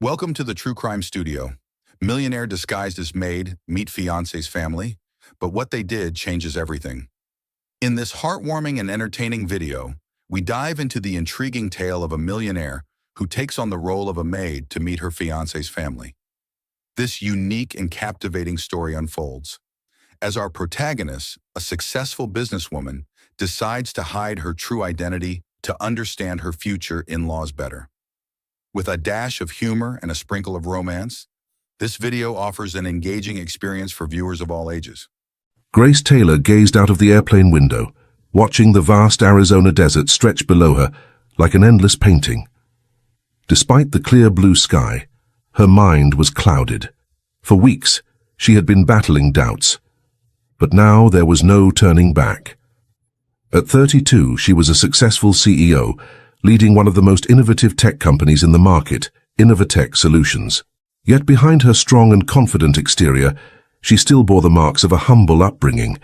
Welcome to the True Crime Studio. Millionaire disguised as Maid, meet Fiancé's family, but what they did changes everything. In this heartwarming and entertaining video, we dive into the intriguing tale of a millionaire who takes on the role of a maid to meet her fiancé's family. This unique and captivating story unfolds as our protagonist, a successful businesswoman, decides to hide her true identity to understand her future in-laws better. With a dash of humor and a sprinkle of romance, this video offers an engaging experience for viewers of all ages. Grace Taylor gazed out of the airplane window, watching the vast Arizona desert stretch below her like an endless painting. Despite the clear blue sky, her mind was clouded. For weeks, she had been battling doubts. But now there was no turning back. At 32, she was a successful CEO, leading one of the most innovative tech companies in the market, Innovatech Solutions. Yet behind her strong and confident exterior, she still bore the marks of a humble upbringing.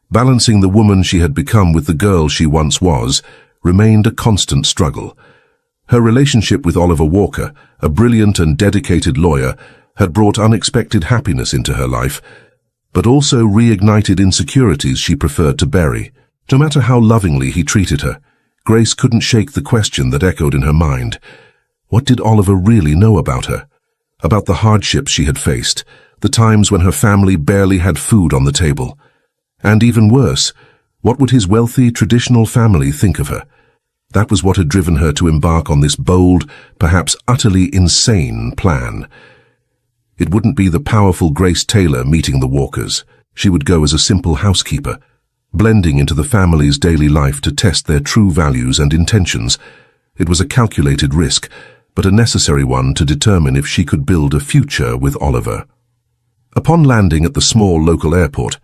Balancing the woman she had become with the girl she once was remained a constant struggle. Her relationship with Oliver Walker, a brilliant and dedicated lawyer, had brought unexpected happiness into her life, but also reignited insecurities she preferred to bury. No matter how lovingly he treated her, Grace couldn't shake the question that echoed in her mind. What did Oliver really know about her? About the hardships she had faced, the times when her family barely had food on the table. And even worse, what would his wealthy, traditional family think of her? That was what had driven her to embark on this bold, perhaps utterly insane plan. It wouldn't be the powerful Grace Taylor meeting the Walkers. She would go as a simple housekeeper, blending into the family's daily life to test their true values and intentions. It was a calculated risk, but a necessary one to determine if she could build a future with Oliver. Upon landing at the small local airport,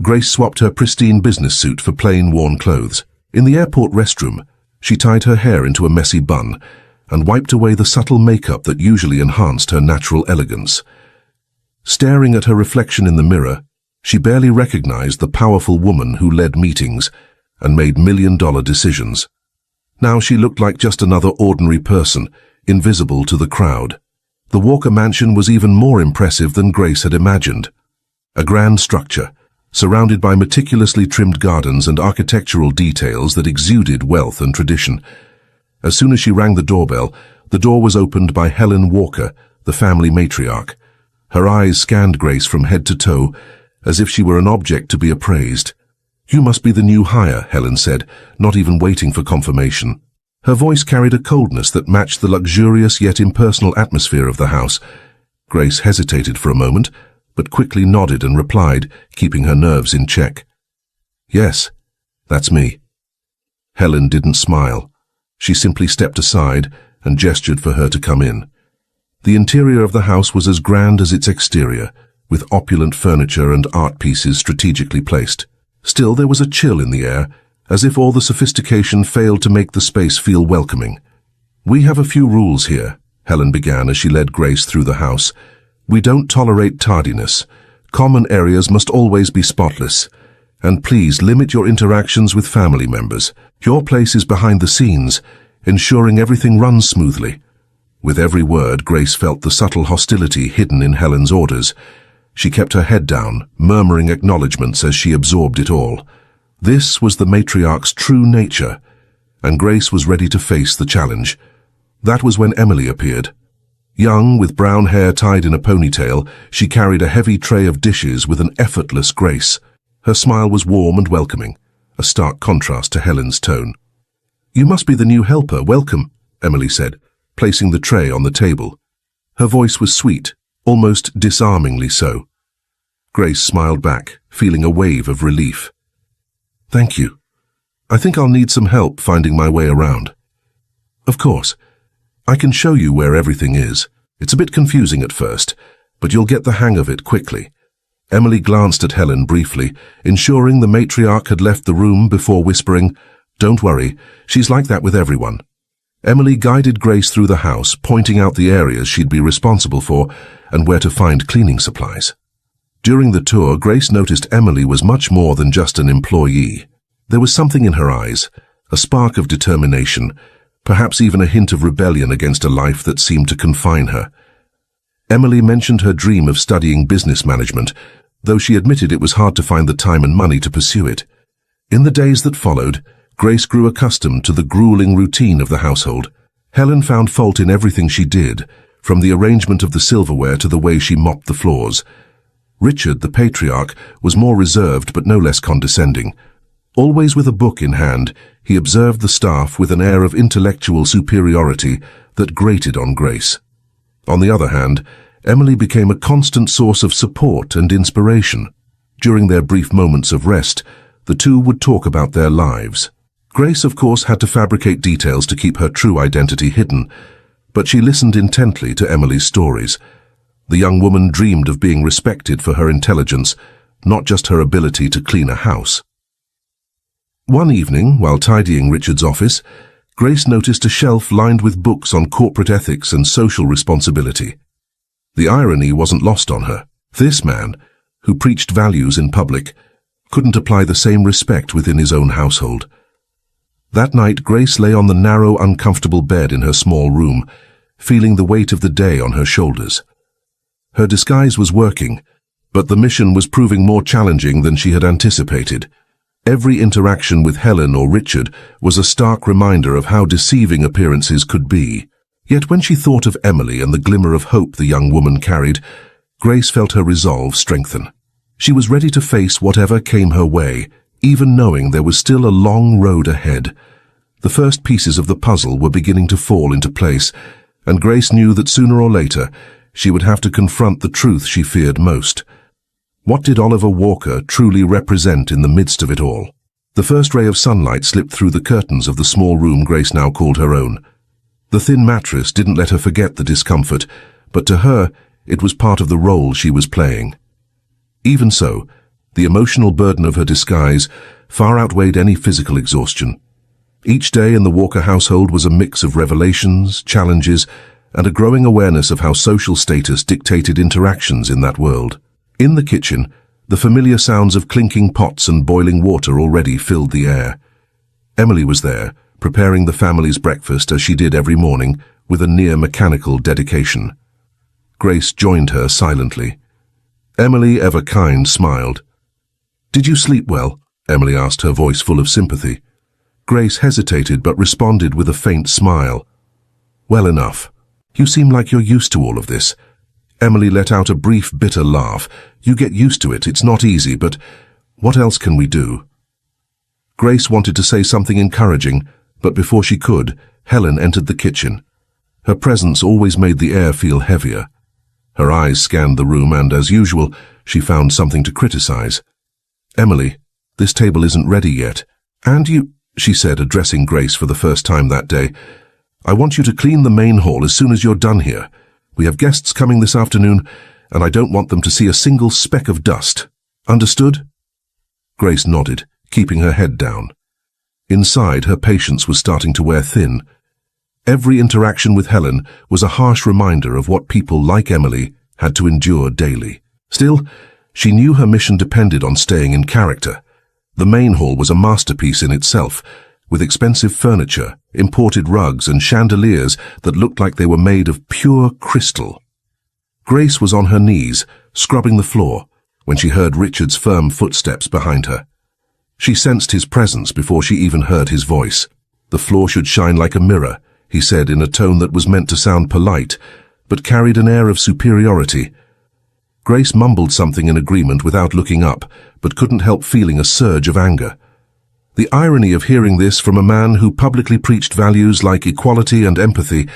Grace swapped her pristine business suit for plain, worn clothes. In the airport restroom, she tied her hair into a messy bun and wiped away the subtle makeup that usually enhanced her natural elegance. Staring at her reflection in the mirror, she barely recognized the powerful woman who led meetings and made million-dollar decisions. Now she looked like just another ordinary person, invisible to the crowd. The Walker mansion was even more impressive than Grace had imagined. A grand structure, surrounded by meticulously trimmed gardens and architectural details that exuded wealth and tradition. As soon as she rang the doorbell, the door was opened by Helen Walker, the family matriarch. Her eyes scanned Grace from head to toe, as if she were an object to be appraised. "You must be the new hire," Helen said, not even waiting for confirmation. Her voice carried a coldness that matched the luxurious yet impersonal atmosphere of the house. Grace hesitated for a moment, but quickly nodded and replied, keeping her nerves in check. "Yes, that's me." Helen didn't smile. She simply stepped aside and gestured for her to come in. The interior of the house was as grand as its exterior, with opulent furniture and art pieces strategically placed. Still, there was a chill in the air, as if all the sophistication failed to make the space feel welcoming. "We have a few rules here," Helen began as she led Grace through the house. "We don't tolerate tardiness. Common areas must always be spotless. And please limit your interactions with family members. Your place is behind the scenes, ensuring everything runs smoothly." With every word, Grace felt the subtle hostility hidden in Helen's orders. She kept her head down, murmuring acknowledgments as she absorbed it all. This was the matriarch's true nature, and Grace was ready to face the challenge. That was when Emily appeared. Young, with brown hair tied in a ponytail, she carried a heavy tray of dishes with an effortless grace. Her smile was warm and welcoming, a stark contrast to Helen's tone. "You must be the new helper. Welcome," Emily said, placing the tray on the table. Her voice was sweet, almost disarmingly so. Grace smiled back, feeling a wave of relief. "Thank you. I think I'll need some help finding my way around." "Of course. I can show you where everything is. It's a bit confusing at first, but you'll get the hang of it quickly." Emily glanced at Helen briefly, ensuring the matriarch had left the room before whispering, "Don't worry, she's like that with everyone." Emily guided Grace through the house, pointing out the areas she'd be responsible for and where to find cleaning supplies. During the tour, Grace noticed Emily was much more than just an employee. There was something in her eyes, a spark of determination, perhaps even a hint of rebellion against a life that seemed to confine her. Emily mentioned her dream of studying business management, though she admitted it was hard to find the time and money to pursue it. In the days that followed, Grace grew accustomed to the grueling routine of the household. Helen found fault in everything she did, from the arrangement of the silverware to the way she mopped the floors. Richard, the patriarch, was more reserved but no less condescending. Always with a book in hand, he observed the staff with an air of intellectual superiority that grated on Grace. On the other hand, Emily became a constant source of support and inspiration. During their brief moments of rest, the two would talk about their lives. Grace, of course, had to fabricate details to keep her true identity hidden, but she listened intently to Emily's stories. The young woman dreamed of being respected for her intelligence, not just her ability to clean a house. One evening, while tidying Richard's office, Grace noticed a shelf lined with books on corporate ethics and social responsibility. The irony wasn't lost on her. This man, who preached values in public, couldn't apply the same respect within his own household. That night, Grace lay on the narrow, uncomfortable bed in her small room, feeling the weight of the day on her shoulders. Her disguise was working, but the mission was proving more challenging than she had anticipated. Every interaction with Helen or Richard was a stark reminder of how deceiving appearances could be. Yet when she thought of Emily and the glimmer of hope the young woman carried, Grace felt her resolve strengthen. She was ready to face whatever came her way, even knowing there was still a long road ahead. The first pieces of the puzzle were beginning to fall into place, and Grace knew that sooner or later she would have to confront the truth she feared most. What did Oliver Walker truly represent in the midst of it all? The first ray of sunlight slipped through the curtains of the small room Grace now called her own. The thin mattress didn't let her forget the discomfort, but to her it was part of the role she was playing. Even so, the emotional burden of her disguise far outweighed any physical exhaustion. Each day in the Walker household was a mix of revelations, challenges, and a growing awareness of how social status dictated interactions in that world. In the kitchen, the familiar sounds of clinking pots and boiling water already filled the air. Emily was there, preparing the family's breakfast as she did every morning, with a near-mechanical dedication. Grace joined her silently. Emily, ever kind, smiled. "Did you sleep well?" Emily asked, her voice full of sympathy. Grace hesitated but responded with a faint smile. "Well enough. You seem like you're used to all of this." Emily let out a brief, bitter laugh. "You get used to it. It's not easy, but what else can we do?" Grace wanted to say something encouraging, but before she could, Helen entered the kitchen. Her presence always made the air feel heavier. Her eyes scanned the room and, as usual, she found something to criticize. "Emily, this table isn't ready yet. And you," she said, addressing Grace for the first time that day, "I want you to clean the main hall as soon as you're done here. We have guests coming this afternoon, and I don't want them to see a single speck of dust. Understood?" Grace nodded, keeping her head down. Inside, her patience was starting to wear thin. Every interaction with Helen was a harsh reminder of what people like Emily had to endure daily. Still, she knew her mission depended on staying in character. The main hall was a masterpiece in itself, with expensive furniture, imported rugs, and chandeliers that looked like they were made of pure crystal. Grace was on her knees, scrubbing the floor, when she heard Richard's firm footsteps behind her. She sensed his presence before she even heard his voice. "The floor should shine like a mirror," he said in a tone that was meant to sound polite, but carried an air of superiority. Grace mumbled something in agreement without looking up, but couldn't help feeling a surge of anger. The irony of hearing this from a man who publicly preached values like equality and empathy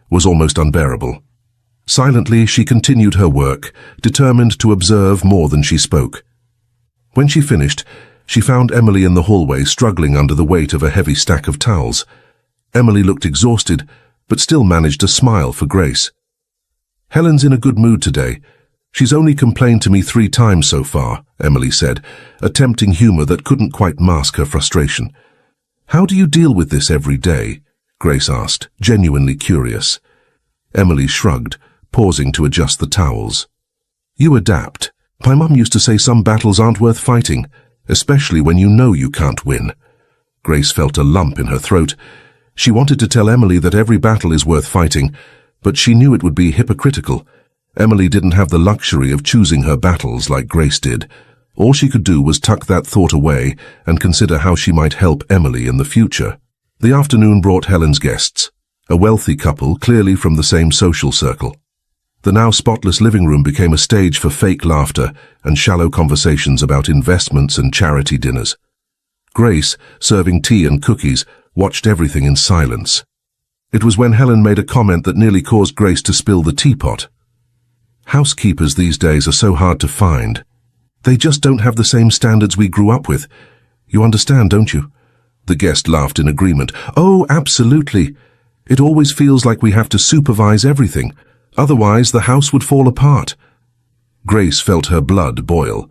was almost unbearable. Silently, she continued her work, determined to observe more than she spoke. When she finished, she found Emily in the hallway struggling under the weight of a heavy stack of towels. Emily looked exhausted, but still managed a smile for Grace. "Helen's in a good mood today. She's only complained to me 3 times so far," Emily said, attempting humor that couldn't quite mask her frustration. "How do you deal with this every day?" Grace asked, genuinely curious. Emily shrugged, pausing to adjust the towels. "You adapt. My mum used to say some battles aren't worth fighting, especially when you know you can't win." Grace felt a lump in her throat. She wanted to tell Emily that every battle is worth fighting, but she knew it would be hypocritical, Emily didn't have the luxury of choosing her battles like Grace did. All she could do was tuck that thought away and consider how she might help Emily in the future. The afternoon brought Helen's guests, a wealthy couple clearly from the same social circle. The now spotless living room became a stage for fake laughter and shallow conversations about investments and charity dinners. Grace, serving tea and cookies, watched everything in silence. It was when Helen made a comment that nearly caused Grace to spill the teapot. Housekeepers these days are so hard to find. They just don't have the same standards we grew up with. You understand, don't you? The guest laughed in agreement. Oh, absolutely. It always feels like we have to supervise everything. Otherwise, the house would fall apart. Grace felt her blood boil.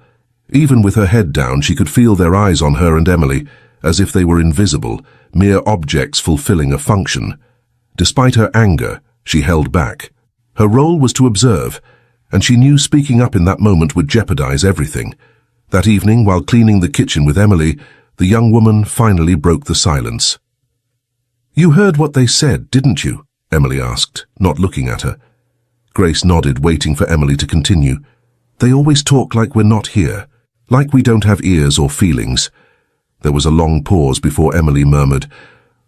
Even with her head down, she could feel their eyes on her and Emily, as if they were invisible, mere objects fulfilling a function. Despite her anger, she held back. Her role was to observe, and she knew speaking up in that moment would jeopardize everything. That evening, while cleaning the kitchen with Emily, the young woman finally broke the silence. "You heard what they said, didn't you?" Emily asked, not looking at her. Grace nodded, waiting for Emily to continue. "They always talk like we're not here, like we don't have ears or feelings." There was a long pause before Emily murmured,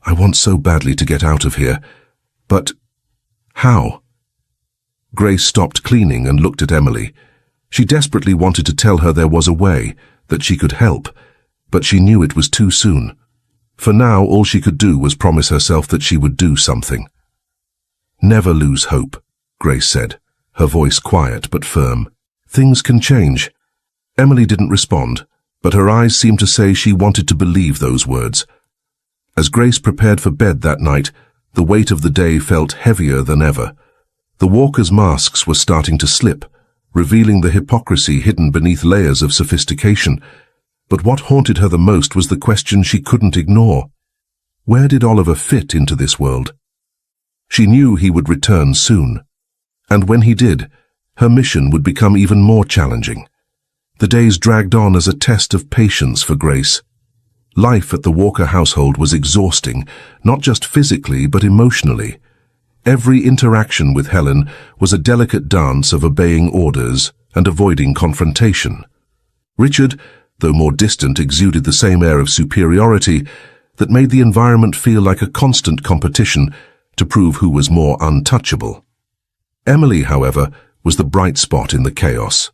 "I want so badly to get out of here. But how?" Grace stopped cleaning and looked at Emily. She desperately wanted to tell her there was a way, that she could help, but she knew it was too soon. For now, all she could do was promise herself that she would do something. "Never lose hope," Grace said, her voice quiet but firm. "Things can change." Emily didn't respond, but her eyes seemed to say she wanted to believe those words. As Grace prepared for bed that night, the weight of the day felt heavier than ever. The walkers' masks were starting to slip, revealing the hypocrisy hidden beneath layers of sophistication. But what haunted her the most was the question she couldn't ignore. Where did Oliver fit into this world? She knew he would return soon. And when he did, her mission would become even more challenging. The days dragged on as a test of patience for Grace. Life at the Walker household was exhausting, not just physically but emotionally. Every interaction with Helen was a delicate dance of obeying orders and avoiding confrontation. Richard, though more distant, exuded the same air of superiority that made the environment feel like a constant competition to prove who was more untouchable. Emily, however, was the bright spot in the chaos.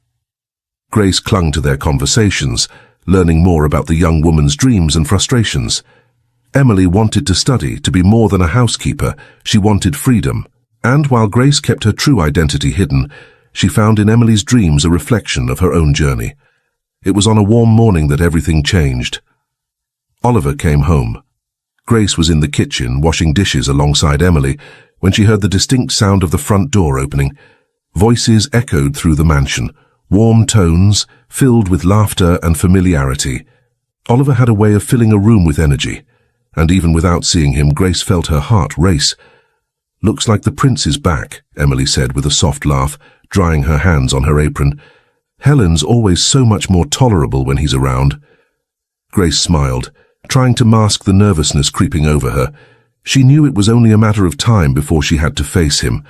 Grace clung to their conversations, learning more about the young woman's dreams and frustrations. Emily wanted to study, to be more than a housekeeper. She wanted freedom. And while Grace kept her true identity hidden, she found in Emily's dreams a reflection of her own journey. It was on a warm morning that everything changed. Oliver came home. Grace was in the kitchen, washing dishes alongside Emily, when she heard the distinct sound of the front door opening. Voices echoed through the mansion, warm tones, filled with laughter and familiarity. Oliver had a way of filling a room with energy, and even without seeing him, Grace felt her heart race. "Looks like the prince is back," Emily said with a soft laugh, drying her hands on her apron. "Helen's always so much more tolerable when he's around." Grace smiled, trying to mask the nervousness creeping over her. She knew it was only a matter of time before she had to face him.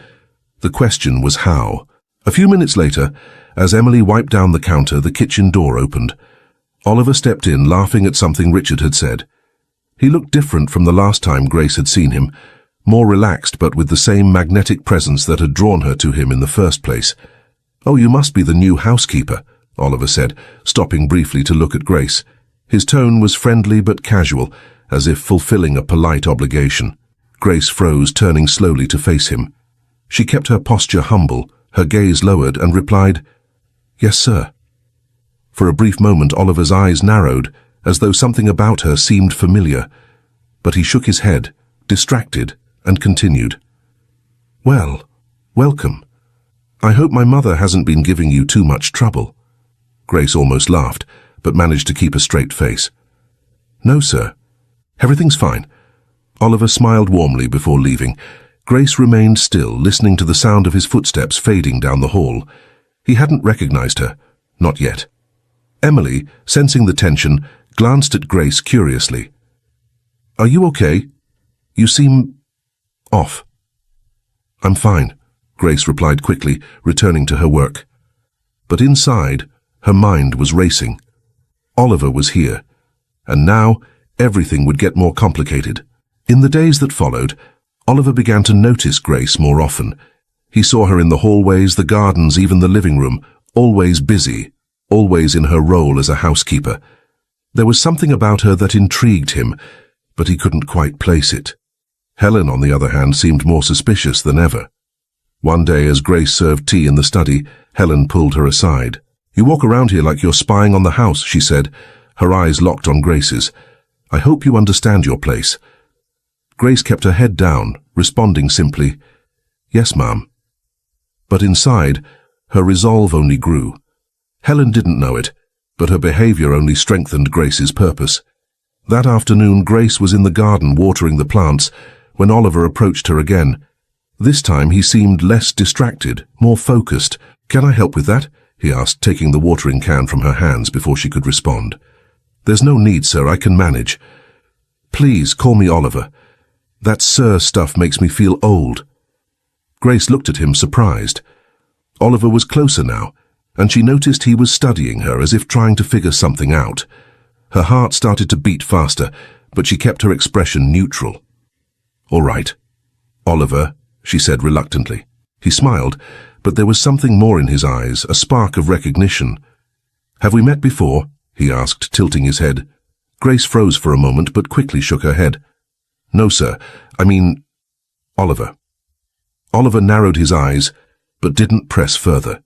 The question was how. A few minutes later, as Emily wiped down the counter, the kitchen door opened. Oliver stepped in, laughing at something Richard had said. He looked different from the last time Grace had seen him, more relaxed but with the same magnetic presence that had drawn her to him in the first place. "Oh, you must be the new housekeeper," Oliver said, stopping briefly to look at Grace. His tone was friendly but casual, as if fulfilling a polite obligation. Grace froze, turning slowly to face him. She kept her posture humble, her gaze lowered, and replied, "Yes, sir." For a brief moment Oliver's eyes narrowed, as though something about her seemed familiar, but he shook his head, distracted, and continued. "Well, welcome. I hope my mother hasn't been giving you too much trouble." Grace almost laughed, but managed to keep a straight face. "No, sir. Everything's fine." Oliver smiled warmly before leaving. Grace remained still, listening to the sound of his footsteps fading down the hall. He hadn't recognized her. Not yet. Emily, sensing the tension, glanced at Grace curiously. "Are you okay? You seem off." "I'm fine," Grace replied quickly, returning to her work. But inside, her mind was racing. Oliver was here, and now everything would get more complicated. In the days that followed, Oliver began to notice Grace more often. He saw her in the hallways, the gardens, even the living room, always busy, always in her role as a housekeeper. There was something about her that intrigued him, but he couldn't quite place it. Helen, on the other hand, seemed more suspicious than ever. One day, as Grace served tea in the study, Helen pulled her aside. "You walk around here like you're spying on the house," she said, her eyes locked on Grace's. "I hope you understand your place." Grace kept her head down, responding simply, "Yes, ma'am." But inside, her resolve only grew. Helen didn't know it, but her behavior only strengthened Grace's purpose. That afternoon, Grace was in the garden watering the plants when Oliver approached her again. This time he seemed less distracted, more focused. "Can I help with that?" he asked, taking the watering can from her hands before she could respond. "There's no need, sir. I can manage." "Please, call me Oliver. That sir stuff makes me feel old." Grace looked at him, surprised. Oliver was closer now, and she noticed he was studying her as if trying to figure something out. Her heart started to beat faster, but she kept her expression neutral. "All right, Oliver," she said reluctantly. He smiled, but there was something more in his eyes, a spark of recognition. "Have we met before?" he asked, tilting his head. Grace froze for a moment, but quickly shook her head. "No, sir. I mean, Oliver." Oliver narrowed his eyes, but didn't press further.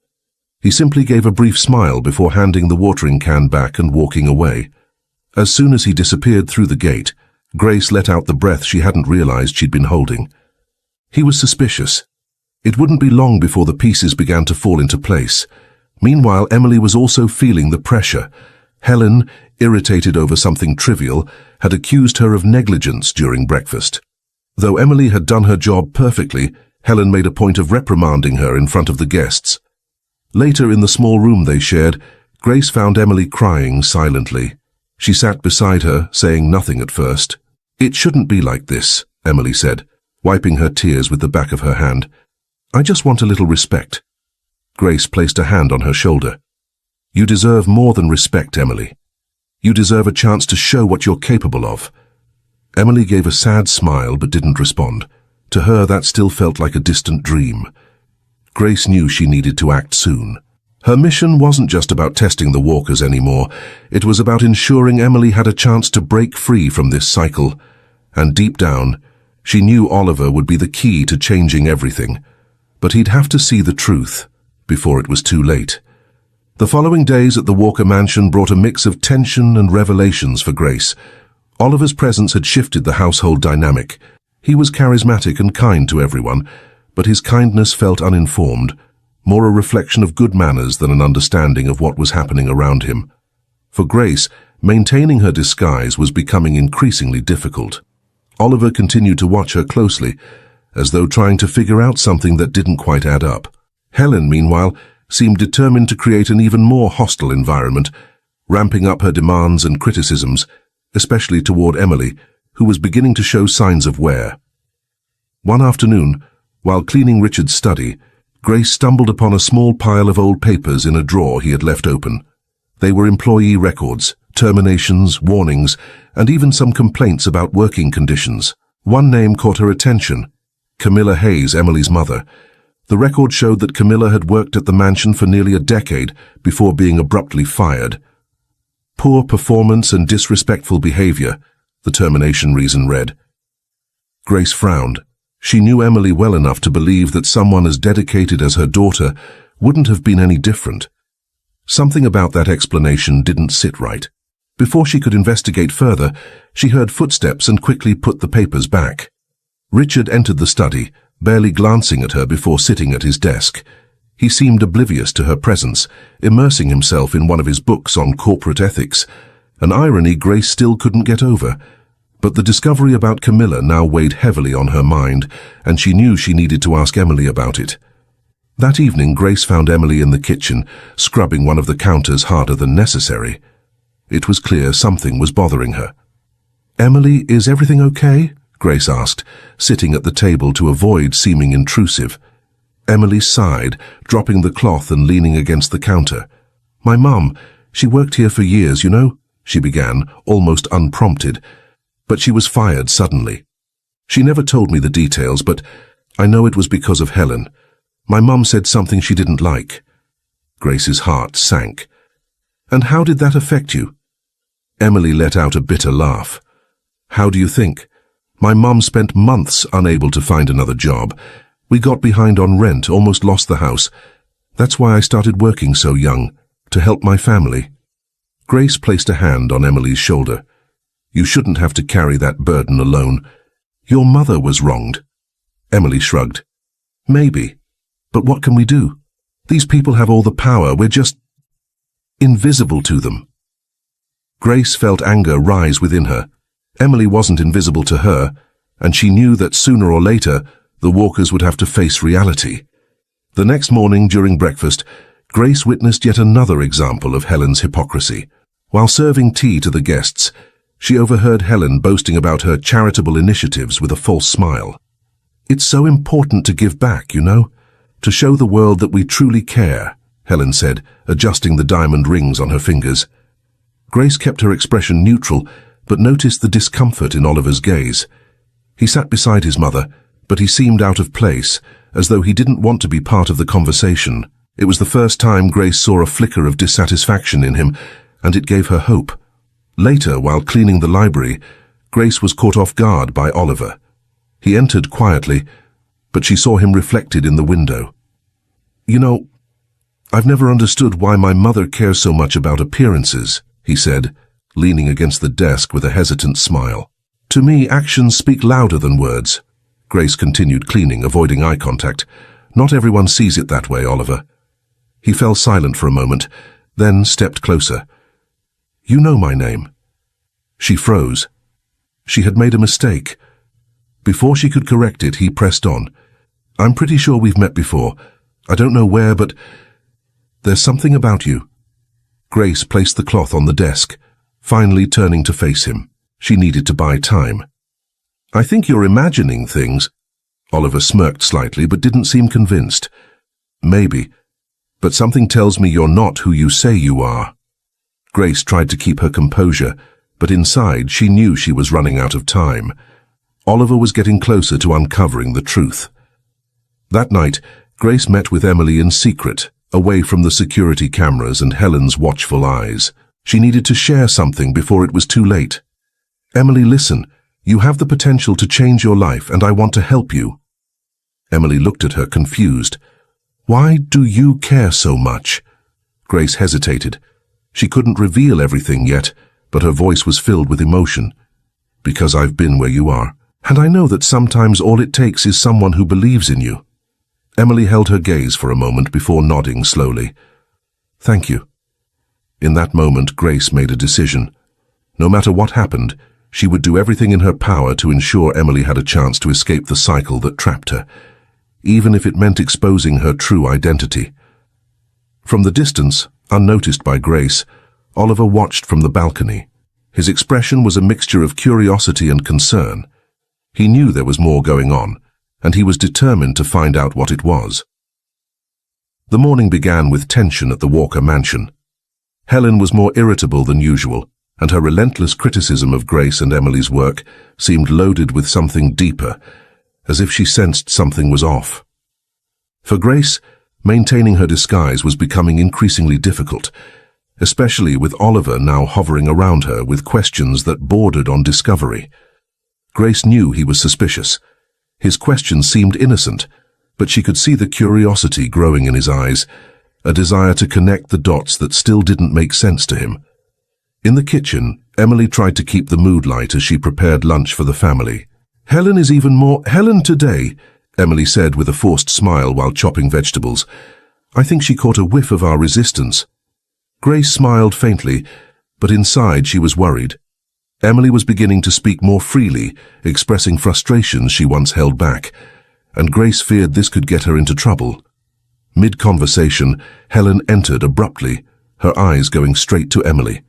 He simply gave a brief smile before handing the watering can back and walking away. As soon as he disappeared through the gate, Grace let out the breath she hadn't realized she'd been holding. He was suspicious. It wouldn't be long before the pieces began to fall into place. Meanwhile, Emily was also feeling the pressure. Helen, irritated over something trivial, had accused her of negligence during breakfast. Though Emily had done her job perfectly, Helen made a point of reprimanding her in front of the guests. Later, in the small room they shared, Grace found Emily crying silently. She sat beside her, saying nothing at first. "It shouldn't be like this," Emily said, wiping her tears with the back of her hand. "I just want a little respect." Grace placed a hand on her shoulder. "You deserve more than respect, Emily. You deserve a chance to show what you're capable of." Emily gave a sad smile but didn't respond. To her, that still felt like a distant dream. Grace knew she needed to act soon. Her mission wasn't just about testing the walkers anymore. It was about ensuring Emily had a chance to break free from this cycle. And deep down, she knew Oliver would be the key to changing everything. But he'd have to see the truth before it was too late. The following days at the Walker mansion brought a mix of tension and revelations for Grace. Oliver's presence had shifted the household dynamic. He was charismatic and kind to everyone, but his kindness felt uninformed, more a reflection of good manners than an understanding of what was happening around him. For Grace, maintaining her disguise was becoming increasingly difficult. Oliver continued to watch her closely, as though trying to figure out something that didn't quite add up. Helen, meanwhile, seemed determined to create an even more hostile environment, ramping up her demands and criticisms, especially toward Emily, who was beginning to show signs of wear. One afternoon, while cleaning Richard's study, Grace stumbled upon a small pile of old papers in a drawer he had left open. They were employee records, terminations, warnings, and even some complaints about working conditions. One name caught her attention: Camilla Hayes, Emily's mother. The record showed that Camilla had worked at the mansion for nearly a decade before being abruptly fired. Poor performance and disrespectful behavior, the termination reason read. Grace frowned. She knew Emily well enough to believe that someone as dedicated as her daughter wouldn't have been any different. Something about that explanation didn't sit right. Before she could investigate further, she heard footsteps and quickly put the papers back. Richard entered the study, barely glancing at her before sitting at his desk. He seemed oblivious to her presence, immersing himself in one of his books on corporate ethics, an irony Grace still couldn't get over. But the discovery about Camilla now weighed heavily on her mind, and she knew she needed to ask Emily about it. That evening, Grace found Emily in the kitchen, scrubbing one of the counters harder than necessary. It was clear something was bothering her. "Emily, is everything okay?" Grace asked, sitting at the table to avoid seeming intrusive. Emily sighed, dropping the cloth and leaning against the counter. "My mum, she worked here for years, you know," she began, almost unprompted, but she was fired suddenly. "She never told me the details, but I know it was because of Helen. My mum said something she didn't like." Grace's heart sank. "And how did that affect you?" Emily let out a bitter laugh. "How do you think? My mum spent months unable to find another job. We got behind on rent, almost lost the house. That's why I started working so young, to help my family." Grace placed a hand on Emily's shoulder. "You shouldn't have to carry that burden alone. Your mother was wronged." Emily shrugged. "Maybe. But what can we do? These people have all the power. We're just invisible to them." Grace felt anger rise within her. Emily wasn't invisible to her, and she knew that sooner or later the Walkers would have to face reality. The next morning during breakfast, Grace witnessed yet another example of Helen's hypocrisy. While serving tea to the guests, she overheard Helen boasting about her charitable initiatives with a false smile. "It's so important to give back, you know, to show the world that we truly care," Helen said, adjusting the diamond rings on her fingers. Grace kept her expression neutral, but noticed the discomfort in Oliver's gaze. He sat beside his mother, but he seemed out of place, as though he didn't want to be part of the conversation. It was the first time Grace saw a flicker of dissatisfaction in him, and it gave her hope. Later, while cleaning the library, Grace was caught off guard by Oliver. He entered quietly, but she saw him reflected in the window. "You know, I've never understood why my mother cares so much about appearances," he said, leaning against the desk with a hesitant smile. "To me, actions speak louder than words." Grace continued cleaning, avoiding eye contact. "Not everyone sees it that way, Oliver." He fell silent for a moment, then stepped closer. "You know my name." She froze. She had made a mistake. Before she could correct it, he pressed on. "I'm pretty sure we've met before. I don't know where, but there's something about you." Grace placed the cloth on the desk, finally turning to face him. She needed to buy time. "I think you're imagining things." Oliver smirked slightly, but didn't seem convinced. "Maybe, but something tells me you're not who you say you are." Grace tried to keep her composure, but inside she knew she was running out of time. Oliver was getting closer to uncovering the truth. That night, Grace met with Emily in secret, away from the security cameras and Helen's watchful eyes. She needed to share something before it was too late. "Emily, listen. You have the potential to change your life, and I want to help you." Emily looked at her, confused. "Why do you care so much?" Grace hesitated. She couldn't reveal everything yet, but her voice was filled with emotion. "Because I've been where you are, and I know that sometimes all it takes is someone who believes in you." Emily held her gaze for a moment before nodding slowly. "Thank you." In that moment, Grace made a decision. No matter what happened, she would do everything in her power to ensure Emily had a chance to escape the cycle that trapped her, even if it meant exposing her true identity. From the distance, unnoticed by Grace, Oliver watched from the balcony. His expression was a mixture of curiosity and concern. He knew there was more going on, and he was determined to find out what it was. The morning began with tension at the Walker mansion. Helen was more irritable than usual, and her relentless criticism of Grace and Emily's work seemed loaded with something deeper, as if she sensed something was off. For Grace, maintaining her disguise was becoming increasingly difficult, especially with Oliver now hovering around her with questions that bordered on discovery. Grace knew he was suspicious. His questions seemed innocent, but she could see the curiosity growing in his eyes, a desire to connect the dots that still didn't make sense to him. In the kitchen, Emily tried to keep the mood light as she prepared lunch for the family. "Helen is even more Helen today," Emily said with a forced smile while chopping vegetables. "I think she caught a whiff of our resistance." Grace smiled faintly, but inside she was worried. Emily was beginning to speak more freely, expressing frustrations she once held back, and Grace feared this could get her into trouble. Mid-conversation, Helen entered abruptly, her eyes going straight to Emily.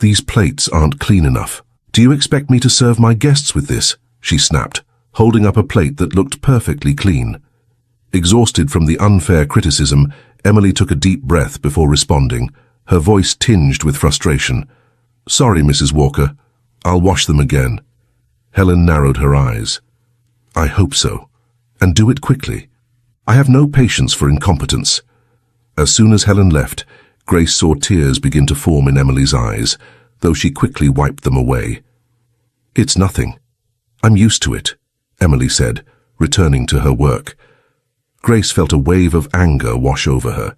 "These plates aren't clean enough. Do you expect me to serve my guests with this?" she snapped, holding up a plate that looked perfectly clean. Exhausted from the unfair criticism, Emily took a deep breath before responding, her voice tinged with frustration. "Sorry, Mrs. Walker. I'll wash them again." Helen narrowed her eyes. "I hope so. And do it quickly. I have no patience for incompetence." As soon as Helen left, Grace saw tears begin to form in Emily's eyes, though she quickly wiped them away. "It's nothing. I'm used to it," Emily said, returning to her work. Grace felt a wave of anger wash over her.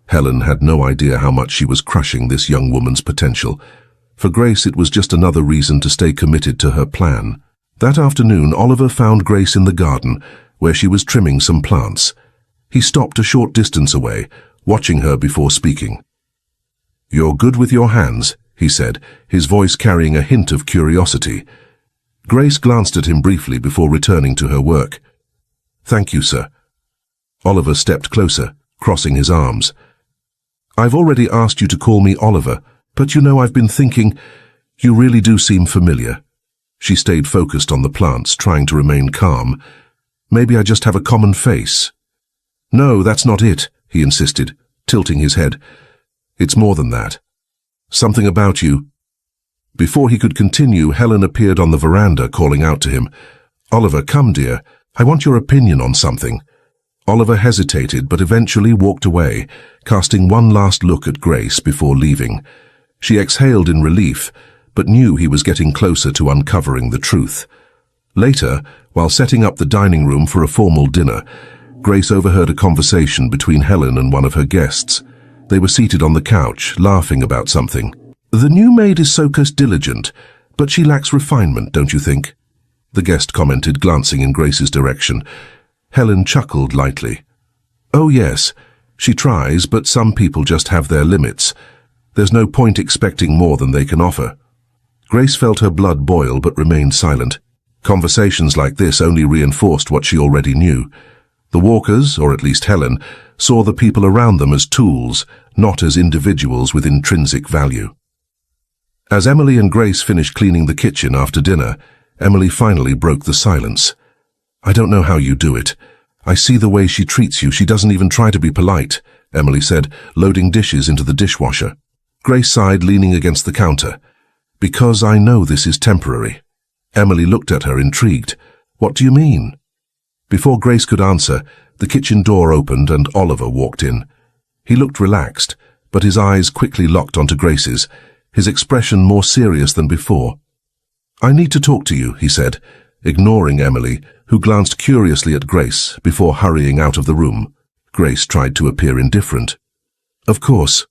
Helen had no idea how much she was crushing this young woman's potential. For Grace, it was just another reason to stay committed to her plan. That afternoon, Oliver found Grace in the garden, where she was trimming some plants. He stopped a short distance away, watching her before speaking. "You're good with your hands," he said, his voice carrying a hint of curiosity. Grace glanced at him briefly before returning to her work. "Thank you, sir." Oliver stepped closer, crossing his arms. "I've already asked you to call me Oliver, but you know, I've been thinking, you really do seem familiar." She stayed focused on the plants, trying to remain calm. "Maybe I just have a common face." "No, that's not it," he insisted, tilting his head. "It's more than that. Something about you." Before he could continue, Helen appeared on the veranda, calling out to him. "Oliver, come, dear. I want your opinion on something." Oliver hesitated, but eventually walked away, casting one last look at Grace before leaving. She exhaled in relief, but knew he was getting closer to uncovering the truth. Later, while setting up the dining room for a formal dinner, Grace overheard a conversation between Helen and one of her guests. They were seated on the couch, laughing about something. "The new maid is so diligent, but she lacks refinement, don't you think?" the guest commented, glancing in Grace's direction. Helen chuckled lightly. "Oh yes, she tries, but some people just have their limits. There's no point expecting more than they can offer." Grace felt her blood boil but remained silent. Conversations like this only reinforced what she already knew. The Walkers, or at least Helen, saw the people around them as tools, not as individuals with intrinsic value. As Emily and Grace finished cleaning the kitchen after dinner, Emily finally broke the silence. "I don't know how you do it. I see the way she treats you. She doesn't even try to be polite," Emily said, loading dishes into the dishwasher. Grace sighed, leaning against the counter. "Because I know this is temporary." Emily looked at her, intrigued. "What do you mean?" Before Grace could answer, the kitchen door opened and Oliver walked in. He looked relaxed, but his eyes quickly locked onto Grace's, his expression more serious than before. "I need to talk to you," he said, ignoring Emily, who glanced curiously at Grace before hurrying out of the room. Grace tried to appear indifferent. "Of course."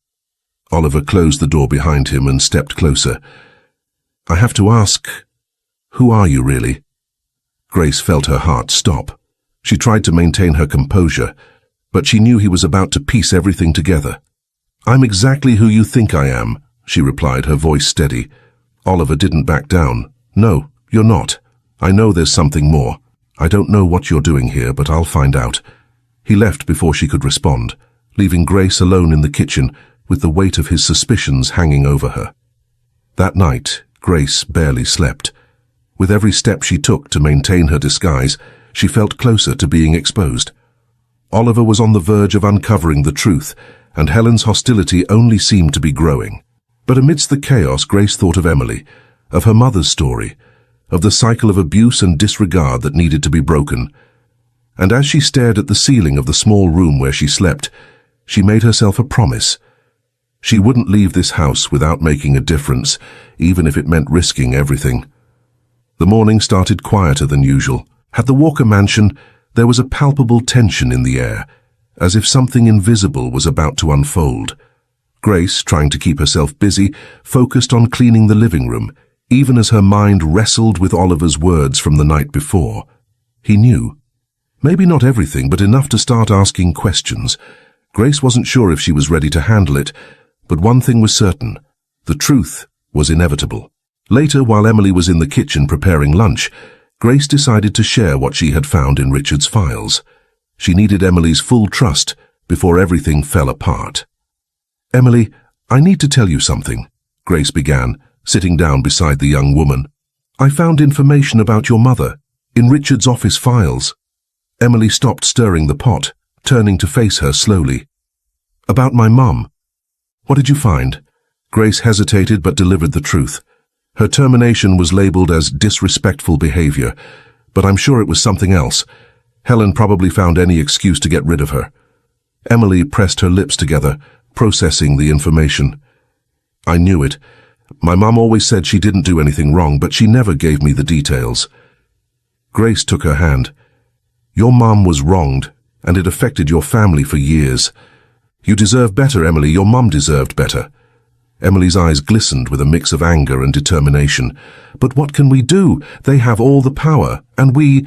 Oliver closed the door behind him and stepped closer. "I have to ask, who are you really?" Grace felt her heart stop. She tried to maintain her composure, but she knew he was about to piece everything together. "I'm exactly who you think I am," she replied, her voice steady. Oliver didn't back down. "No, you're not. I know there's something more. I don't know what you're doing here, but I'll find out." He left before she could respond, leaving Grace alone in the kitchen with the weight of his suspicions hanging over her. That night, Grace barely slept. With every step she took to maintain her disguise, she felt closer to being exposed. Oliver was on the verge of uncovering the truth, and Helen's hostility only seemed to be growing. But amidst the chaos, Grace thought of Emily, of her mother's story, of the cycle of abuse and disregard that needed to be broken. And as she stared at the ceiling of the small room where she slept, she made herself a promise. She wouldn't leave this house without making a difference, even if it meant risking everything. The morning started quieter than usual. At the Walker mansion, there was a palpable tension in the air, as if something invisible was about to unfold. Grace, trying to keep herself busy, focused on cleaning the living room, even as her mind wrestled with Oliver's words from the night before. He knew. Maybe not everything, but enough to start asking questions. Grace wasn't sure if she was ready to handle it, but one thing was certain. The truth was inevitable. Later, while Emily was in the kitchen preparing lunch, Grace decided to share what she had found in Richard's files. She needed Emily's full trust before everything fell apart. "Emily, I need to tell you something," Grace began, sitting down beside the young woman. "I found information about your mother in Richard's office files." Emily stopped stirring the pot, turning to face her slowly. About my mum. What did you find? Grace hesitated but delivered the truth. Her termination was labeled as disrespectful behavior, but I'm sure it was something else. Helen probably found any excuse to get rid of her. Emily pressed her lips together, processing the information. I knew it. My mum always said she didn't do anything wrong, but she never gave me the details. Grace took her hand. Your mum was wronged, and it affected your family for years. You deserve better, Emily. Your mum deserved better. Emily's eyes glistened with a mix of anger and determination. But what can we do? They have all the power, and we—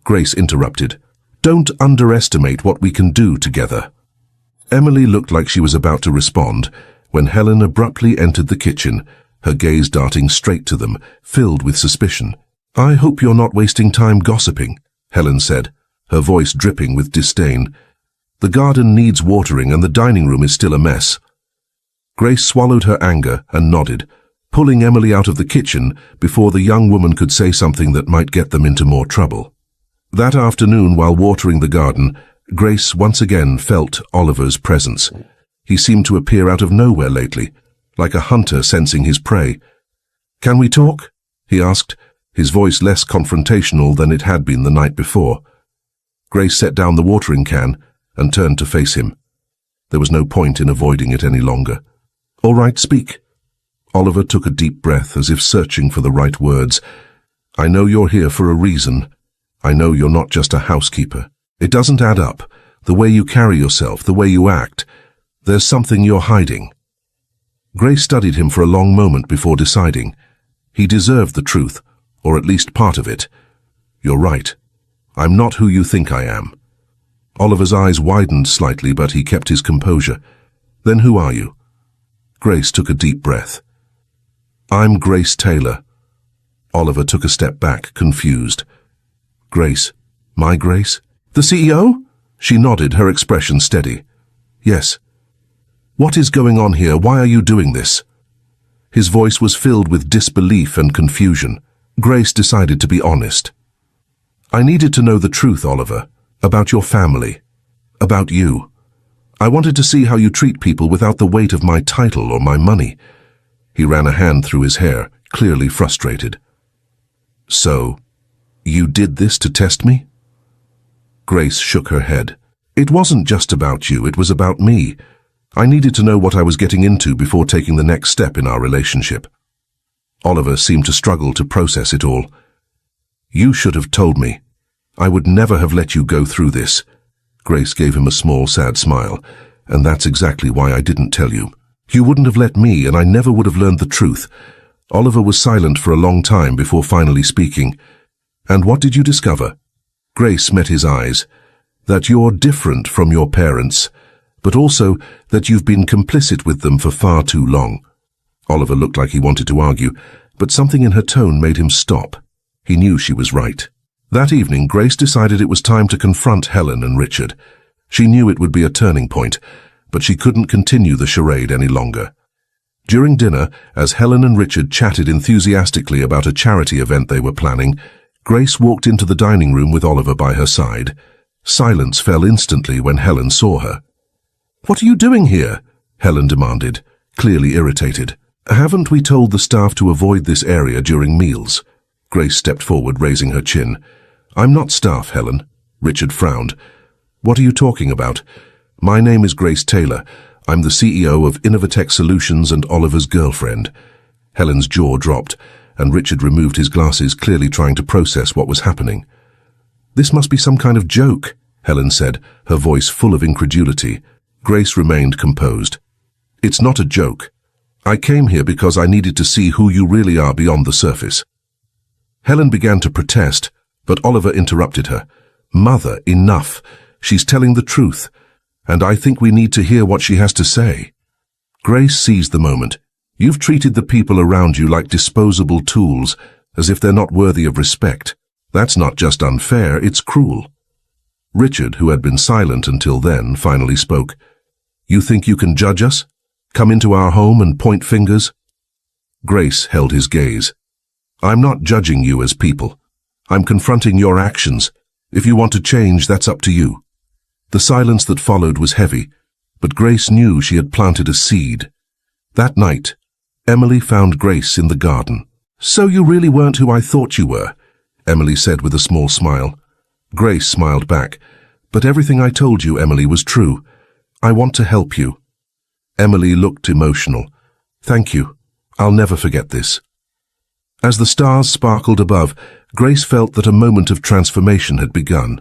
Grace interrupted. Don't underestimate what we can do together. Emily looked like she was about to respond when Helen abruptly entered the kitchen, her gaze darting straight to them, filled with suspicion. I hope you're not wasting time gossiping, Helen said, her voice dripping with disdain. The garden needs watering and the dining room is still a mess. Grace swallowed her anger and nodded, pulling Emily out of the kitchen before the young woman could say something that might get them into more trouble. That afternoon, while watering the garden, Grace once again felt Oliver's presence. He seemed to appear out of nowhere lately, like a hunter sensing his prey. Can we talk? He asked, his voice less confrontational than it had been the night before. Grace set down the watering can and turned to face him. There was no point in avoiding it any longer. All right, speak. Oliver took a deep breath as if searching for the right words. I know you're here for a reason. I know you're not just a housekeeper. It doesn't add up. The way you carry yourself, the way you act. There's something you're hiding. Grace studied him for a long moment before deciding. He deserved the truth, or at least part of it. You're right. I'm not who you think I am. Oliver's eyes widened slightly, but he kept his composure. Then who are you? Grace took a deep breath. I'm Grace Taylor. Oliver took a step back, confused. Grace? My Grace? The CEO? She nodded, her expression steady. Yes. What is going on here? Why are you doing this? His voice was filled with disbelief and confusion. Grace decided to be honest. I needed to know the truth, Oliver, about your family, about you. I wanted to see how you treat people without the weight of my title or my money. He ran a hand through his hair, clearly frustrated. So, you did this to test me? Grace shook her head. It wasn't just about you, it was about me. I needed to know what I was getting into before taking the next step in our relationship. Oliver seemed to struggle to process it all. You should have told me. I would never have let you go through this. Grace gave him a small, sad smile. And that's exactly why I didn't tell you. You wouldn't have let me, and I never would have learned the truth. Oliver was silent for a long time before finally speaking. And what did you discover? Grace met his eyes. That you're different from your parents, but also that you've been complicit with them for far too long. Oliver looked like he wanted to argue, but something in her tone made him stop. He knew she was right. That evening, Grace decided it was time to confront Helen and Richard. She knew it would be a turning point, but she couldn't continue the charade any longer. During dinner, as Helen and Richard chatted enthusiastically about a charity event they were planning, Grace walked into the dining room with Oliver by her side. Silence fell instantly when Helen saw her. What are you doing here? Helen demanded, clearly irritated. Haven't we told the staff to avoid this area during meals? Grace stepped forward, raising her chin. I'm not staff, Helen. Richard frowned. What are you talking about? My name is Grace Taylor. I'm the CEO of Innovatech Solutions and Oliver's girlfriend. Helen's jaw dropped, and Richard removed his glasses, clearly trying to process what was happening. This must be some kind of joke, Helen said, her voice full of incredulity. Grace remained composed. It's not a joke. I came here because I needed to see who you really are beyond the surface. Helen began to protest, but Oliver interrupted her. Mother, enough. She's telling the truth, and I think we need to hear what she has to say. Grace seized the moment. You've treated the people around you like disposable tools, as if they're not worthy of respect. That's not just unfair, it's cruel. Richard, who had been silent until then, finally spoke. You think you can judge us? Come into our home and point fingers? Grace held his gaze. I'm not judging you as people. I'm confronting your actions, If you want to change, that's up to you." The silence that followed was heavy, but Grace knew she had planted a seed. That night, Emily found Grace in the garden. "So you really weren't who I thought you were," Emily said with a small smile. Grace smiled back. "But everything I told you, Emily, was true. I want to help you." Emily looked emotional. "Thank you. I'll never forget this." As the stars sparkled above, Grace felt that a moment of transformation had begun.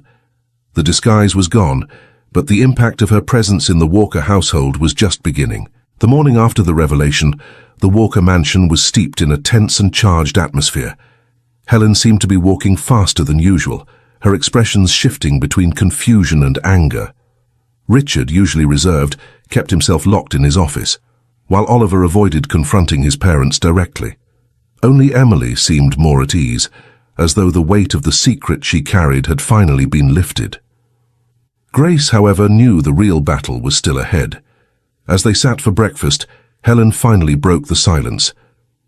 The disguise was gone, but the impact of her presence in the Walker household was just beginning. The morning after the revelation, the Walker mansion was steeped in a tense and charged atmosphere. Helen seemed to be walking faster than usual, her expressions shifting between confusion and anger. Richard, usually reserved, kept himself locked in his office, while Oliver avoided confronting his parents directly. Only Emily seemed more at ease, as though the weight of the secret she carried had finally been lifted. Grace, however, knew the real battle was still ahead. As they sat for breakfast, Helen finally broke the silence.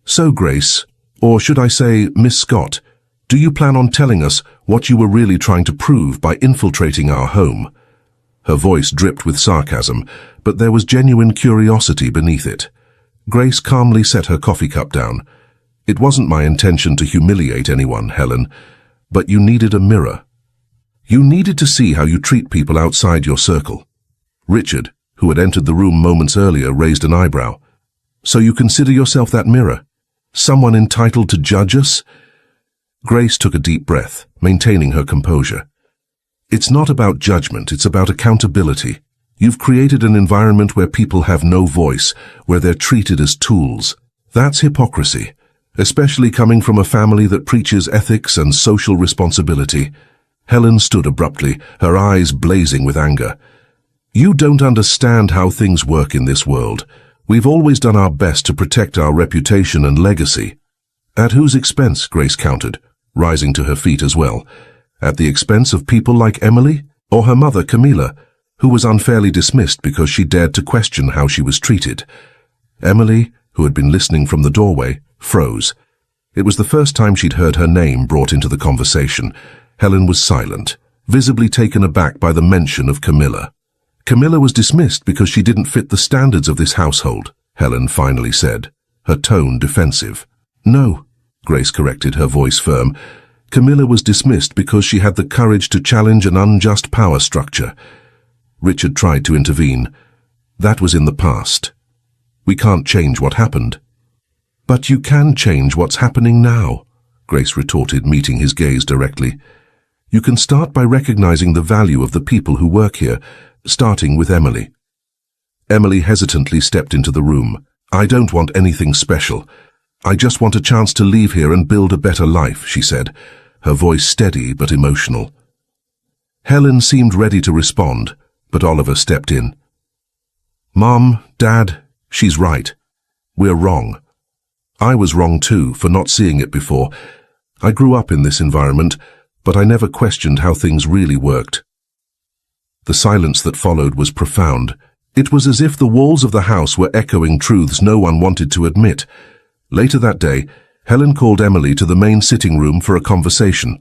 "So, Grace, or should I say Miss Scott, do you plan on telling us what you were really trying to prove by infiltrating our home?" Her voice dripped with sarcasm, but there was genuine curiosity beneath it. Grace calmly set her coffee cup down. "It wasn't my intention to humiliate anyone, Helen, but you needed a mirror. You needed to see how you treat people outside your circle." Richard, who had entered the room moments earlier, raised an eyebrow. "So you consider yourself that mirror? Someone entitled to judge us?" Grace took a deep breath, maintaining her composure. "It's not about judgment, it's about accountability. You've created an environment where people have no voice, where they're treated as tools. That's hypocrisy, especially coming from a family that preaches ethics and social responsibility." Helen stood abruptly, her eyes blazing with anger. "You don't understand how things work in this world. We've always done our best to protect our reputation and legacy." "At whose expense?" Grace countered, rising to her feet as well. "At the expense of people like Emily? Or her mother, Camilla, who was unfairly dismissed because she dared to question how she was treated?" Emily, who had been listening from the doorway, froze. It was the first time she'd heard her name brought into the conversation. Helen was silent, visibly taken aback by the mention of Camilla. "Camilla was dismissed because she didn't fit the standards of this household," Helen finally said, her tone defensive. "No," Grace corrected, her voice firm. "Camilla was dismissed because she had the courage to challenge an unjust power structure." Richard tried to intervene. "That was in the past. We can't change what happened." "But you can change what's happening now," Grace retorted, meeting his gaze directly. "You can start by recognizing the value of the people who work here, starting with Emily." Emily hesitantly stepped into the room. "I don't want anything special. I just want a chance to leave here and build a better life," she said, her voice steady but emotional. Helen seemed ready to respond, but Oliver stepped in. "Mom, Dad, she's right. We're wrong. I was wrong too, for not seeing it before. I grew up in this environment, but I never questioned how things really worked." The silence that followed was profound. It was as if the walls of the house were echoing truths no one wanted to admit. Later that day, Helen called Emily to the main sitting room for a conversation.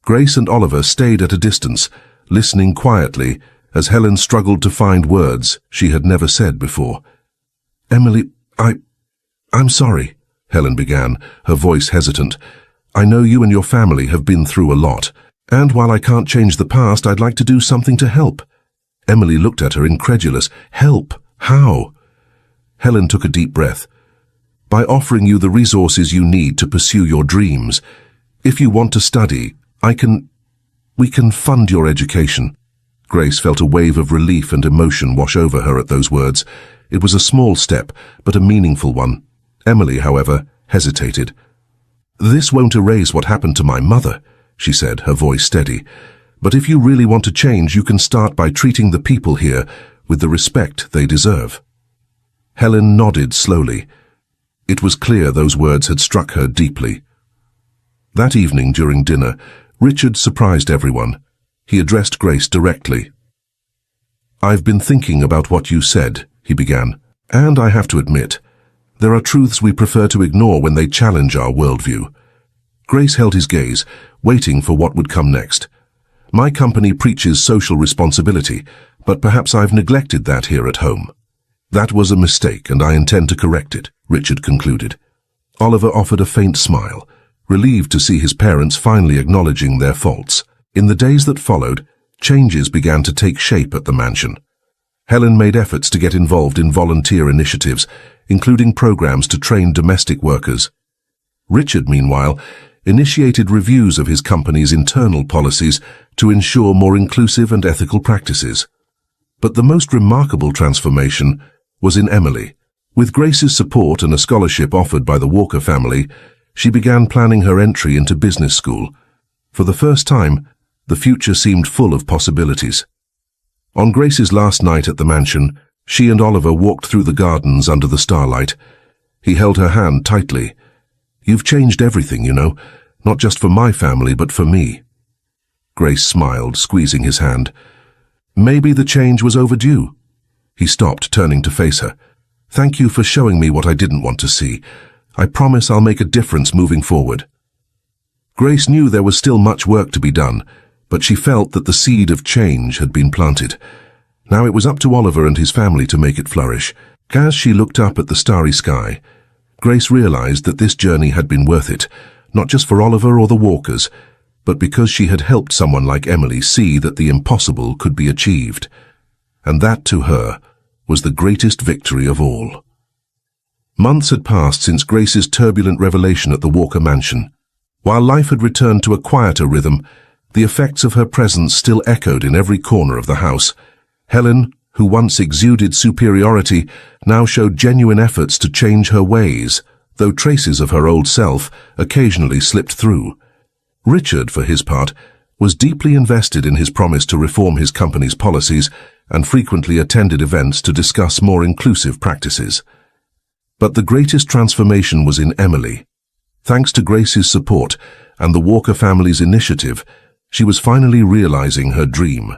Grace and Oliver stayed at a distance, listening quietly as Helen struggled to find words she had never said before. "Emily, I'm sorry," Helen began, her voice hesitant. "I know you and your family have been through a lot, and while I can't change the past, I'd like to do something to help." Emily looked at her, incredulous. "Help? How?" Helen took a deep breath. "By offering you the resources you need to pursue your dreams. If you want to study, we can fund your education." Grace felt a wave of relief and emotion wash over her at those words. It was a small step, but a meaningful one. Emily, however, hesitated. "This won't erase what happened to my mother," she said, her voice steady. "But if you really want to change, you can start by treating the people here with the respect they deserve." Helen nodded slowly. It was clear those words had struck her deeply. That evening during dinner, Richard surprised everyone. He addressed Grace directly. "I've been thinking about what you said," he began, "and I have to admit, there are truths we prefer to ignore when they challenge our worldview." Grace held his gaze, waiting for what would come next. My company preaches social responsibility, but perhaps I've neglected that here at home. That was a mistake, and I intend to correct it, Richard concluded. Oliver offered a faint smile, relieved to see his parents finally acknowledging their faults. In the days that followed, changes began to take shape at the mansion. Helen made efforts to get involved in volunteer initiatives, including programs to train domestic workers. Richard, meanwhile, initiated reviews of his company's internal policies to ensure more inclusive and ethical practices. But the most remarkable transformation was in Emily. With Grace's support and a scholarship offered by the Walker family, she began planning her entry into business school. For the first time, the future seemed full of possibilities. On Grace's last night at the mansion, she and Oliver walked through the gardens under the starlight. He held her hand tightly. "You've changed everything, you know, not just for my family, but for me." Grace smiled, squeezing his hand. "Maybe the change was overdue." He stopped, turning to face her. "Thank you for showing me what I didn't want to see. I promise I'll make a difference moving forward." Grace knew there was still much work to be done, but she felt that the seed of change had been planted. Now it was up to Oliver and his family to make it flourish. As she looked up at the starry sky, Grace realized that this journey had been worth it, not just for Oliver or the Walkers, but because she had helped someone like Emily see that the impossible could be achieved. And that, to her, was the greatest victory of all. Months had passed since Grace's turbulent revelation at the Walker mansion. While life had returned to a quieter rhythm, the effects of her presence still echoed in every corner of the house. Helen, who once exuded superiority, now showed genuine efforts to change her ways, though traces of her old self occasionally slipped through. Richard, for his part, was deeply invested in his promise to reform his company's policies and frequently attended events to discuss more inclusive practices. But the greatest transformation was in Emily. Thanks to Grace's support and the Walker family's initiative, she was finally realizing her dream.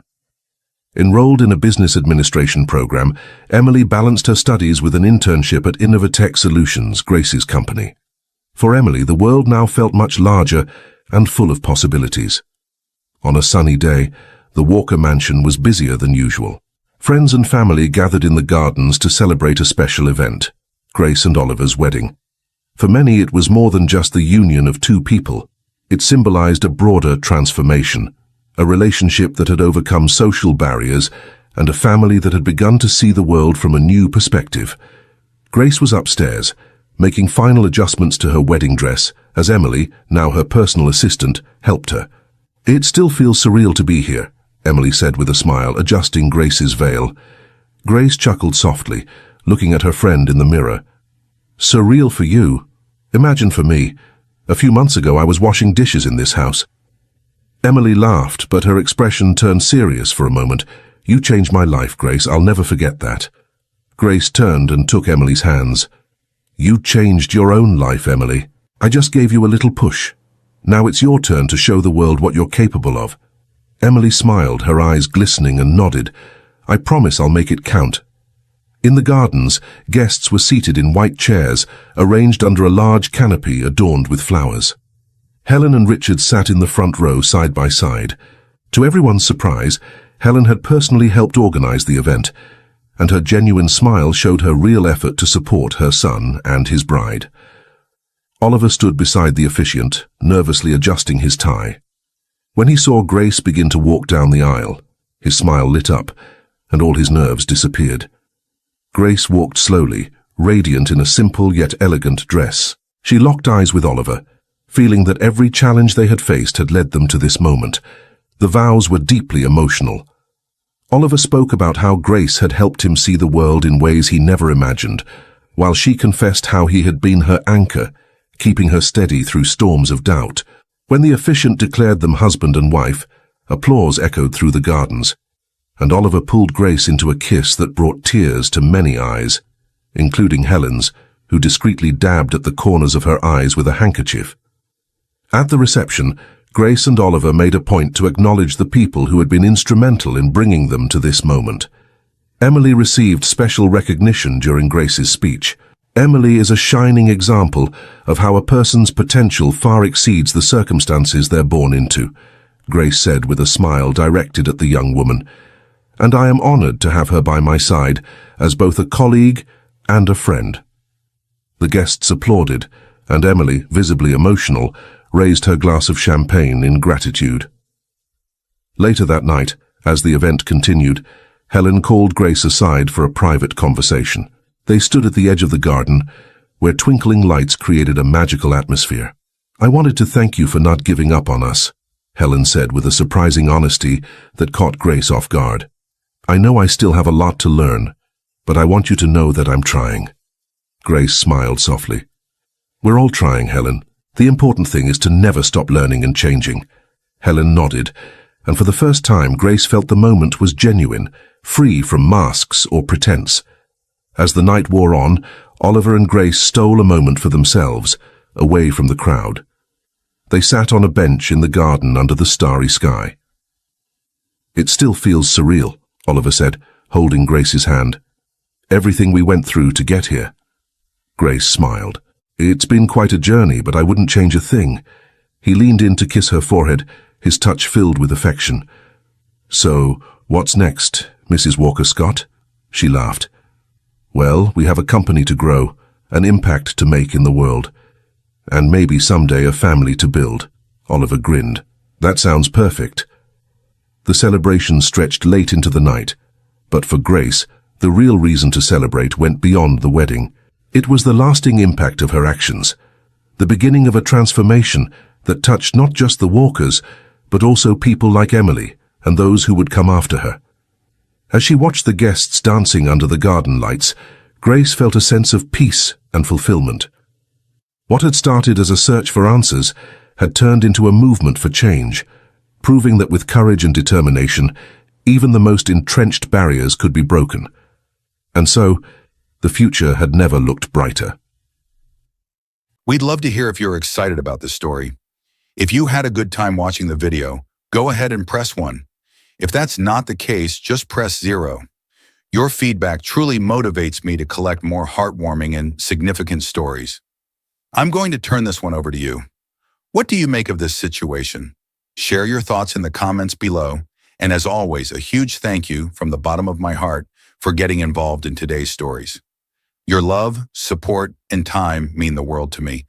Enrolled in a business administration program, Emily balanced her studies with an internship at Innovatech Solutions, Grace's company. For Emily, the world now felt much larger and full of possibilities. On a sunny day, the Walker mansion was busier than usual. Friends and family gathered in the gardens to celebrate a special event, Grace and Oliver's wedding. For many, it was more than just the union of two people. It symbolized a broader transformation, a relationship that had overcome social barriers, and a family that had begun to see the world from a new perspective. Grace was upstairs, making final adjustments to her wedding dress, as Emily, now her personal assistant, helped her. "It still feels surreal to be here," Emily said with a smile, adjusting Grace's veil. Grace chuckled softly, looking at her friend in the mirror. "Surreal for you? Imagine for me. A few months ago I was washing dishes in this house." Emily laughed, but her expression turned serious for a moment. "You changed my life, Grace. I'll never forget that." Grace turned and took Emily's hands. "You changed your own life, Emily. I just gave you a little push. Now it's your turn to show the world what you're capable of." Emily smiled, her eyes glistening, and nodded. "I promise I'll make it count." In the gardens, guests were seated in white chairs, arranged under a large canopy adorned with flowers. Helen and Richard sat in the front row side by side. To everyone's surprise, Helen had personally helped organize the event, and her genuine smile showed her real effort to support her son and his bride. Oliver stood beside the officiant, nervously adjusting his tie. When he saw Grace begin to walk down the aisle, his smile lit up, and all his nerves disappeared. Grace walked slowly, radiant in a simple yet elegant dress. She locked eyes with Oliver, feeling that every challenge they had faced had led them to this moment. The vows were deeply emotional. Oliver spoke about how Grace had helped him see the world in ways he never imagined, while she confessed how he had been her anchor, keeping her steady through storms of doubt. When the officiant declared them husband and wife, applause echoed through the gardens, and Oliver pulled Grace into a kiss that brought tears to many eyes, including Helen's, who discreetly dabbed at the corners of her eyes with a handkerchief. At the reception, Grace and Oliver made a point to acknowledge the people who had been instrumental in bringing them to this moment. Emily received special recognition during Grace's speech. Emily is a shining example of how a person's potential far exceeds the circumstances they're born into. Grace said with a smile directed at the young woman, "and I am honored to have her by my side as both a colleague and a friend." The guests applauded, and Emily, visibly emotional, raised her glass of champagne in gratitude. Later that night, as the event continued, Helen called Grace aside for a private conversation. They stood at the edge of the garden, where twinkling lights created a magical atmosphere. "I wanted to thank you for not giving up on us," Helen said with a surprising honesty that caught Grace off guard. "I know I still have a lot to learn, but I want you to know that I'm trying." Grace smiled softly. "We're all trying, Helen. The important thing is to never stop learning and changing." Helen nodded, and for the first time Grace felt the moment was genuine, free from masks or pretense. As the night wore on, Oliver and Grace stole a moment for themselves, away from the crowd. They sat on a bench in the garden under the starry sky. "It still feels surreal," Oliver said, holding Grace's hand. "Everything we went through to get here." Grace smiled. "It's been quite a journey, but I wouldn't change a thing." He leaned in to kiss her forehead, his touch filled with affection. "So, what's next, Mrs. Walker-Scott?" She laughed. "Well, we have a company to grow, an impact to make in the world, and maybe someday a family to build." Oliver grinned. "That sounds perfect." The celebration stretched late into the night, but for Grace, the real reason to celebrate went beyond the wedding. It was the lasting impact of her actions, the beginning of a transformation that touched not just the Walkers, but also people like Emily and those who would come after her. As she watched the guests dancing under the garden lights, Grace felt a sense of peace and fulfillment. What had started as a search for answers had turned into a movement for change, proving that with courage and determination, even the most entrenched barriers could be broken. And so, the future had never looked brighter. We'd love to hear if you're excited about this story. If you had a good time watching the video, go ahead and press 1. If that's not the case, just press 0. Your feedback truly motivates me to collect more heartwarming and significant stories. I'm going to turn this one over to you. What do you make of this situation? Share your thoughts in the comments below, and as always, a huge thank you from the bottom of my heart for getting involved in today's stories. Your love, support, and time mean the world to me,